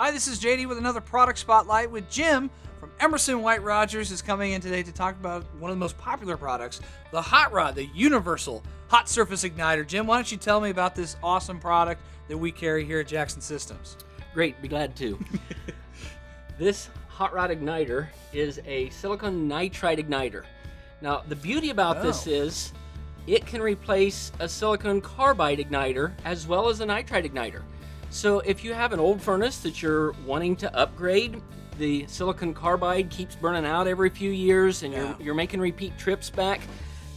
Hi, this is JD with another product spotlight with Jim from Emerson White Rogers is coming in today to talk about one of the most popular products, the hot rod, the universal hot surface igniter. Jim, why don't you tell me about this awesome product that we carry here at Jackson Systems? Great, be glad to. This hot rod igniter is a silicone nitrite igniter. Now, the beauty about this is it can replace a silicone carbide igniter as well as a nitrite igniter. So if you have an old furnace that you're wanting to upgrade, the silicone carbide keeps burning out every few years and you're making repeat trips back,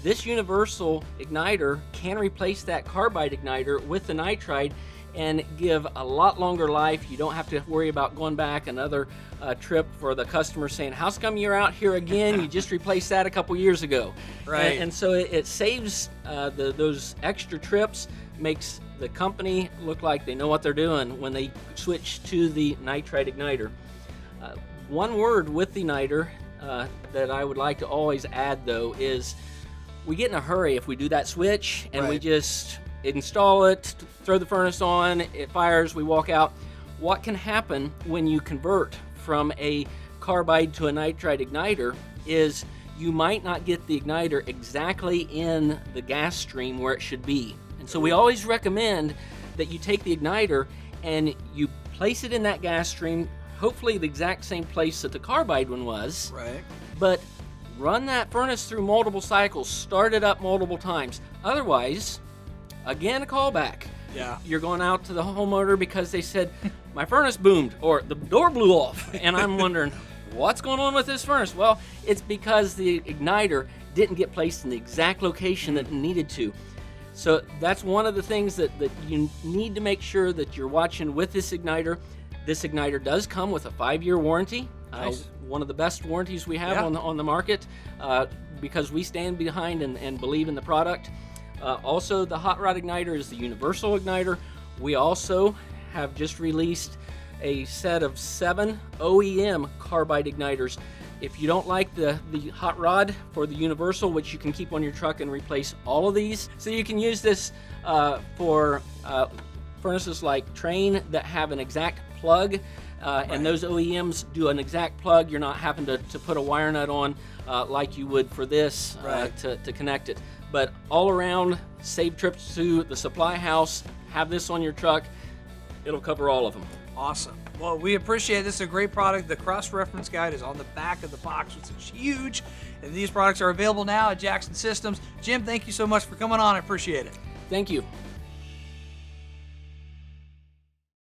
this universal igniter can replace that carbide igniter with the nitrite and give a lot longer life. You don't have to worry about going back another trip for the customer saying, how come you're out here again? You just replaced that a couple years ago. Right. And so it saves those extra trips, makes the company look like they know what they're doing when they switch to the nitrite igniter. One word with the igniter that I would like to always add, though, is we get in a hurry if we do that switch and we just install it, throw the furnace on, it fires, we walk out. What can happen when you convert from a carbide to a nitrite igniter is you might not get the igniter exactly in the gas stream where it should be. And so we always recommend that you take the igniter and you place it in that gas stream, hopefully the exact same place that the carbide one was. Right. But run that furnace through multiple cycles, start it up multiple times. Otherwise, again, a callback. Yeah. You're going out to the homeowner because they said, my furnace boomed or the door blew off. And I'm wondering, what's going on with this furnace? Well, it's because the igniter didn't get placed in the exact location that it needed to. So that's one of the things that you need to make sure that you're watching with this igniter. This igniter does come with a 5-year warranty. Nice. One of the best warranties we have on the market because we stand behind and believe in the product. Also, the hot rod igniter is the universal igniter. We also have just released a set of 7 OEM carbide igniters. If you don't like the hot rod for the universal, which you can keep on your truck and replace all of these, so you can use this for furnaces like Train that have an exact plug, and those OEMs do an exact plug. You're not having to put a wire nut on like you would for this to connect it. But all around, save trips to the supply house, have this on your truck. It'll cover all of them. Awesome. Well, we appreciate it. This is a great product. The cross-reference guide is on the back of the box, which is huge. And these products are available now at Jackson Systems. Jim, thank you so much for coming on. I appreciate it. Thank you.